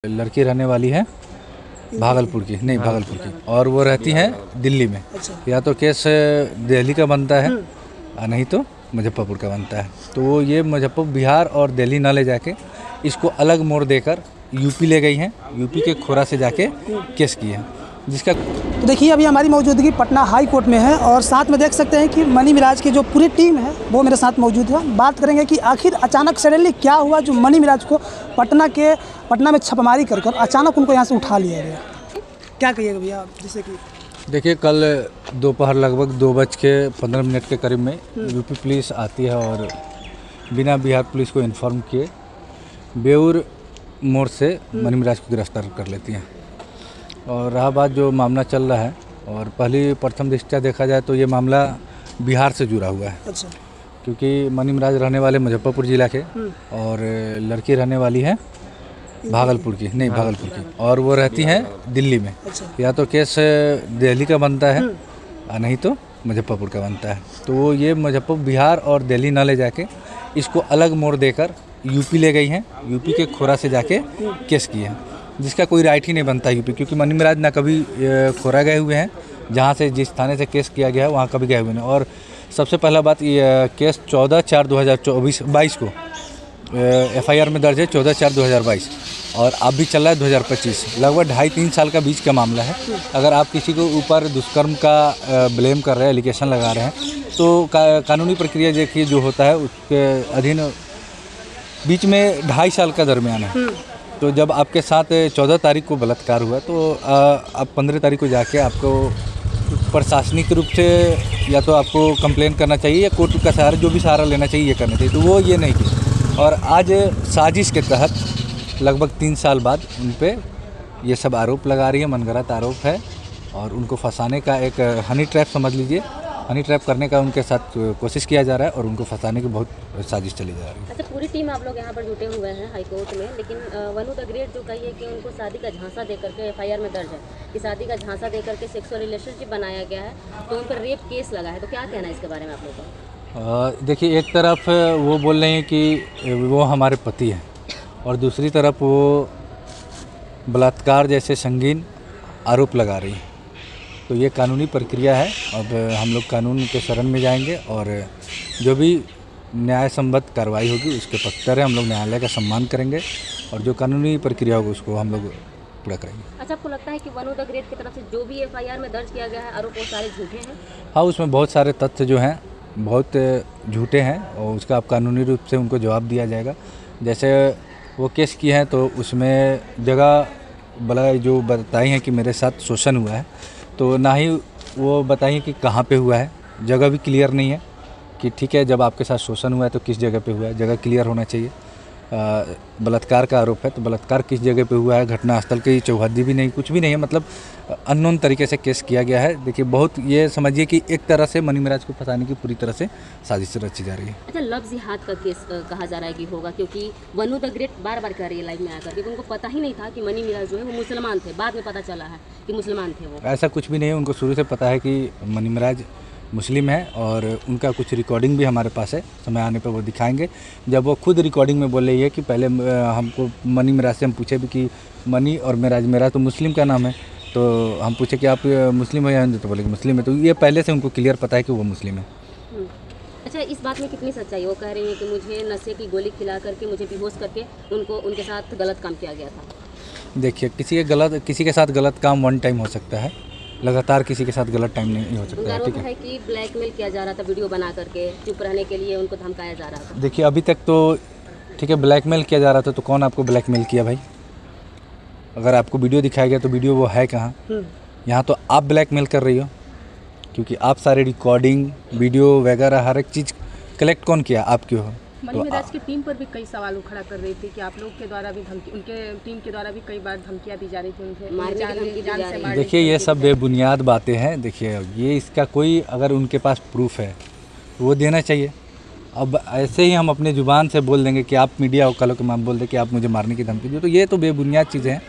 लड़की रहने वाली है भागलपुर की, नहीं भागलपुर की, और वो रहती हैं दिल्ली में। या तो केस दिल्ली का बनता है नहीं तो मुजफ्फरपुर का बनता है। तो वो ये मुजफ्फरपुर बिहार और दिल्ली ना ले जाके इसको अलग मोड़ देकर यूपी ले गई हैं। यूपी के खोरा से जाके केस किए हैं जिसका। तो देखिए अभी हमारी मौजूदगी पटना हाई कोर्ट में है और साथ में देख सकते हैं कि मनी मिराज की जो पूरी टीम है वो मेरे साथ मौजूद है। बात करेंगे कि आखिर अचानक सडनली क्या हुआ जो मनी मिराज को पटना में छापेमारी कर अचानक उनको यहाँ से उठा लिया गया। क्या कहिएगा भैया? जैसे कि देखिए कल दोपहर लगभग 2:15 के करीब में यूपी पुलिस आती है और बिना बिहार पुलिस को इन्फॉर्म किए बेउर मोड़ से मनी मिराज को गिरफ्तार कर लेती हैं। और रहा बात जो मामला चल रहा है, और प्रथम दृष्टया देखा जाए तो ये मामला बिहार से जुड़ा हुआ है। अच्छा। क्योंकि मनी मिराज रहने वाले मुजफ्फरपुर ज़िला के और लड़की रहने वाली है भागलपुर की, नहीं भागलपुर की, और वो रहती हैं दिल्ली में। अच्छा। या तो केस दिल्ली का बनता है नहीं तो मुजफ्फरपुर का बनता है। तो वो ये मुजफ्फरपुर बिहार और दिल्ली ना ले जाके इसको अलग मोड़ देकर यूपी ले गई हैं। यूपी के खोरा से जाके केस किए हैं जिसका कोई राइट ही नहीं बनता यूपी, क्योंकि मनी मिराज ना कभी खोरा गए हुए हैं, जहाँ से जिस थाने से केस किया गया है वहाँ कभी गए हुए नहीं। और सबसे पहला बात ये केस 14/4/2022 को FIR में दर्ज है 14/4/2022 और अब भी चल रहा है 2025। लगभग 2.5-3 साल का बीच का मामला है। अगर आप किसी को ऊपर दुष्कर्म का ब्लेम कर रहे हैं, एलिगेशन लगा रहे हैं, तो कानूनी प्रक्रिया देखिए जो होता है उसके अधीन बीच में 2.5 साल का दरमियान है। तो जब आपके साथ 14 तारीख को बलात्कार हुआ तो अब 15 तारीख को जाके आपको प्रशासनिक रूप से या तो आपको कंप्लेन करना चाहिए या कोर्ट का सहारा, जो भी सहारा लेना चाहिए ये करना चाहिए। तो वो ये नहीं किया और आज साजिश के तहत लगभग 3 साल बाद उन पर ये सब आरोप लगा रही है। मनगढ़ंत आरोप है और उनको फंसाने का एक हनी ट्रैप समझ लीजिए, हनी ट्रैप करने का उनके साथ कोशिश किया जा रहा है और उनको फंसाने की बहुत साजिश चली जा रही है। अच्छा, पूरी टीम आप लोग यहाँ पर जुटे हुए हैं हाई कोर्ट में, लेकिन वनु द ग्रेट जो कही है कि उनको शादी का झांसा देकर के FIR में दर्ज है कि शादी का झांसा देकर के सेक्सुअल रिलेशनशिप बनाया गया है, तो उन पर रेप केस लगा है। तो क्या कहना है इसके बारे में आप लोग का? देखिए, एक तरफ वो बोल रहे हैं कि वो हमारे पति हैं और दूसरी तरफ वो बलात्कार जैसे संगीन आरोप लगा रही है। तो ये कानूनी प्रक्रिया है। अब हम लोग कानून के शरण में जाएंगे और जो भी न्याय संबद्ध कार्रवाई होगी उसके पक्षधर है। हम लोग न्यायालय का सम्मान करेंगे और जो कानूनी प्रक्रिया होगी उसको हम लोग पूरा करेंगे। अच्छा, आपको लगता है कि वनु द ग्रेट की तरफ से जो भी FIR में दर्ज किया गया है आरोप वो सारे झूठे हैं? हाँ, उसमें बहुत सारे तथ्य जो हैं बहुत झूठे हैं और उसका अब कानूनी रूप से उनको जवाब दिया जाएगा। जैसे वो केस की हैं तो उसमें जगह बड़ा जो बताई हैं कि मेरे साथ शोषण हुआ है, तो ना ही वो बताइए कि कहाँ पे हुआ है, जगह भी क्लियर नहीं है कि ठीक है जब आपके साथ शोषण हुआ है तो किस जगह पे हुआ है, जगह क्लियर होना चाहिए। बलात्कार का आरोप है तो बलात्कार किस जगह पे हुआ है, घटनास्थल की चौहद्दी भी नहीं, कुछ भी नहीं है, मतलब अननोन तरीके से केस किया गया है। देखिए, बहुत ये समझिए कि एक तरह से मनी मिराज को फंसाने की पूरी तरह से साजिश रची जा रही है। अच्छा, लव जिहाद का केस कहा जा रहा है कि होगा, क्योंकि वनु द ग्रेट बार बार कह रही है लाइव में आकर, क्योंकि उनको पता ही नहीं था कि मनी मिराज जो है वो मुसलमान थे। बाद में पता चला है कि मुसलमान थे वो। ऐसा कुछ भी नहीं है, उनको शुरू से पता है कि मनी मिराज मुस्लिम है और उनका कुछ रिकॉर्डिंग भी हमारे पास है। समय आने पर वो दिखाएंगे। जब वो खुद रिकॉर्डिंग में बोल रही है कि पहले हमको मनी मिराज से हम पूछे भी कि मनी और मिराज तो मुस्लिम का नाम है, तो हम पूछे कि आप मुस्लिम हो या हिंदू, तो बोले कि मुस्लिम है। तो ये पहले से उनको क्लियर पता है कि वो मुस्लिम है। अच्छा, इस बात में कितनी सच्चाई? वो कह रही है कि मुझे नशे की गोली खिला करके मुझे बेहोश करके उनके साथ गलत काम किया गया था। देखिए, किसी के साथ गलत काम वन टाइम हो सकता है, लगातार किसी के साथ गलत टाइम नहीं हो सकता है। ठीक है कि ब्लैकमेल किया जा रहा था, वीडियो बना करके चुप रहने के लिए उनको धमकाया जा रहा था। देखिए, अभी तक तो ठीक है ब्लैकमेल किया जा रहा था, तो कौन आपको ब्लैकमेल किया भाई? अगर आपको वीडियो दिखाया गया तो वीडियो वो है कहाँ? यहाँ तो आप ब्लैकमेल कर रही हो, क्योंकि आप सारे रिकॉर्डिंग वीडियो वगैरह हर एक चीज़ कलेक्ट कौन किया? आप क्यों हो? मनी मिराज की टीम पर भी कई सवाल खड़ा कर रही थी कि आप लोग के द्वारा भी धमकी, उनके टीम के द्वारा भी कई बार धमकियां दी जा रही थी उनसे। देखिए, ये सब बेबुनियाद बातें हैं। देखिए, ये इसका कोई अगर उनके पास प्रूफ है तो वो देना चाहिए। अब ऐसे ही हम अपने ज़ुबान से बोल देंगे कि आप मीडिया वकालों के माम बोल दें कि आप मुझे मारने की धमकी दो, तो ये तो बेबुनियाद चीज़ें हैं।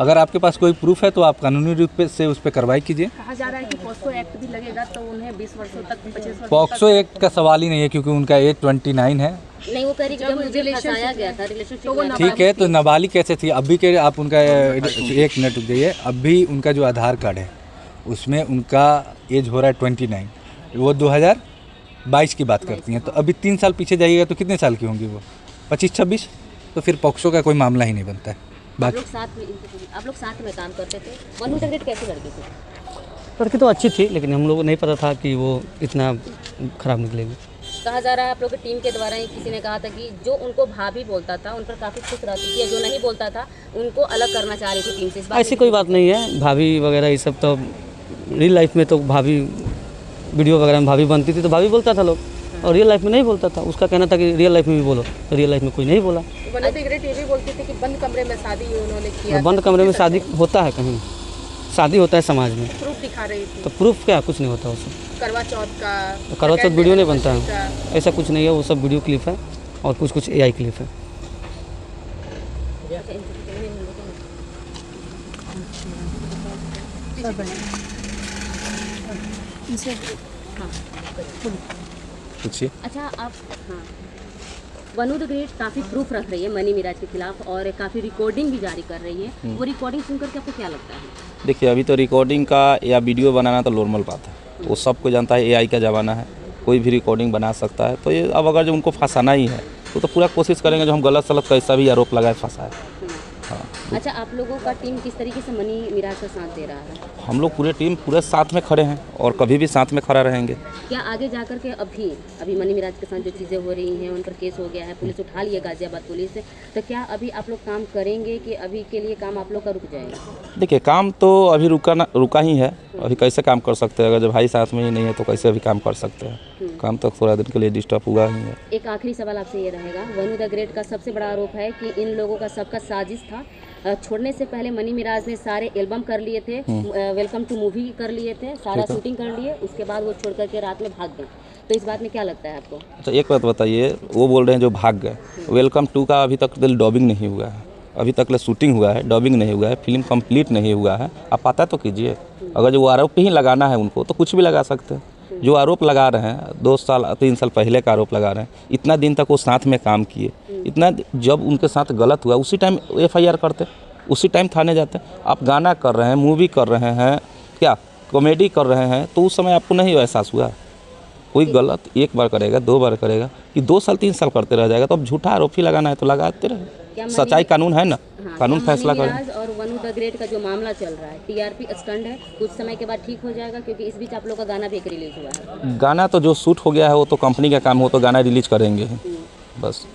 अगर आपके पास कोई प्रूफ है तो आप कानूनी रूप से उस पर कार्रवाई कीजिए। कहा जा रहा है कि पॉक्सो एक्ट भी लगेगा तो उन्हें 20 वर्षों तक 25 वर्षों पॉक्सो एक्ट का सवाल ही नहीं है, क्योंकि उनका एज 29 है नहीं, वो कह रही कि जब मुझे फंसाया गया था रिलेशनशिप में। ठीक है, तो नाबालिग कैसे थी? अभी के आप उनका एक मिनट रुक जाइए, अभी उनका जो आधार कार्ड है उसमें उनका एज हो रहा है 29, वो 2022 की बात करती हैं, तो अभी 3 साल पीछे जाइएगा तो कितने साल की होंगी वो? 25-26। तो फिर पॉक्सो का कोई मामला ही नहीं बनता है। आप लोग साथ में काम करते थे। वनु द ग्रेट कैसी लड़की थी? लड़की तो अच्छी थी, लेकिन हम लोग को नहीं पता था कि वो इतना ख़राब निकलेगी। कहा जा रहा है आप लोग की टीम के द्वारा ही किसी ने कहा था कि जो उनको भाभी बोलता था उन पर काफ़ी खुश रहती थी, जो नहीं बोलता था उनको अलग करना चाह रही थी टीम से। ऐसी कोई बात नहीं है। भाभी वगैरह ये सब तो रियल लाइफ में तो भाभी वीडियो वगैरह में भाभी बनती थी तो भाभी बोलता था लोग, और रियल लाइफ में नहीं बोलता था। उसका कहना था कि रियल लाइफ में भी बोलो, तो रियल लाइफ में कोई नहीं बोला। वनु द ग्रेट ये भी बोलती थी कि बंद कमरे में शादी उन्होंने किया। बंद कमरे में शादी होता है? कहीं शादी होता है समाज में, प्रूफ दिखा रही थी। तो प्रूफ क्या? कुछ नहीं होता उससे। करवा चौथ का, तो करवा चौथ वीडियो नहीं बनता है, ऐसा कुछ नहीं है। वो सब वीडियो क्लिप है और कुछ AI क्लिप है। अच्छा, आप हाँ, वनु द ग्रेट काफ़ी प्रूफ रख रही है मनी मिराज के खिलाफ और काफ़ी रिकॉर्डिंग भी जारी कर रही है। वो रिकॉर्डिंग सुनकर के आपको क्या लगता है? देखिए, अभी तो रिकॉर्डिंग का या वीडियो बनाना तो नॉर्मल बात है, वो सबको जानता है। AI का ज़माना है, कोई भी रिकॉर्डिंग बना सकता है। तो ये अब अगर जो उनको फंसाना ही है तो पूरा कोशिश करेंगे जो हम गलत सलत कैसा भी आरोप लगाए फंसाए। हाँ। अच्छा, आप लोगों का टीम किस तरीके से मनी मिराज का साथ दे रहा है? हम लोग पूरे टीम पूरे साथ में खड़े हैं और कभी भी साथ में खड़ा रहेंगे। क्या आगे जाकर के अभी मनी मिराज के साथ जो चीज़ें हो रही हैं, उन पर केस हो गया है, पुलिस उठा लिया गाजियाबाद पुलिस से, तो क्या अभी आप लोग काम करेंगे कि अभी के लिए काम आप लोग का रुक जाएगा? देखिए, काम तो अभी रुका ही है। अभी कैसे काम कर सकते हैं? अगर जब भाई साथ में ही नहीं है तो कैसे अभी काम कर सकते हैं? काम तो थोड़ा दिन के लिए डिस्टर्ब हुआ ही है। एक आखिरी सवाल आपसे ये रहेगा, वनु द ग्रेट का सबसे बड़ा आरोप है कि इन लोगों का सबका साजिश था। छोड़ने से पहले मनी मिराज ने सारे एल्बम कर लिए थे, वेलकम टू मूवी कर लिए थे, सारा शूटिंग कर लिए, उसके बाद वो छोड़ करके रात में भाग गए। तो इस बात में क्या लगता है आपको? अच्छा, एक बात बताइए, वो बोल रहे हैं जो भाग गए, वेलकम टू का अभी तक डबिंग नहीं हुआ है, अभी तक शूटिंग हुआ है, डबिंग नहीं हुआ है, फिल्म कंप्लीट नहीं हुआ है। आप पता तो कीजिए। अगर जो आरोप ही लगाना है उनको तो कुछ भी लगा सकते हैं। जो आरोप लगा रहे हैं 2 साल 3 साल पहले का आरोप लगा रहे हैं, इतना दिन तक वो साथ में काम किए, इतना जब उनके साथ गलत हुआ उसी टाइम FIR करते, उसी टाइम थाने जाते। आप गाना कर रहे हैं, मूवी कर रहे हैं, क्या कॉमेडी कर रहे हैं, तो उस समय आपको नहीं एहसास हुआ? कोई गलत एक बार करेगा, 2 बार करेगा कि 2 साल 3 साल करते रह जाएगा? तो अब झूठा आरोप ही लगाना है तो लगाते रहे। सच्चाई कानून है ना, कानून फैसला करे। और वनु द ग्रेट का जो मामला चल रहा है, TRP स्टंट है, कुछ समय के बाद ठीक हो जाएगा? क्योंकि इस बीच आप लोग का गाना भी एक रिलीज हुआ है। गाना तो जो शूट हो गया है वो तो कंपनी का काम हो, तो गाना रिलीज करेंगे ही बस।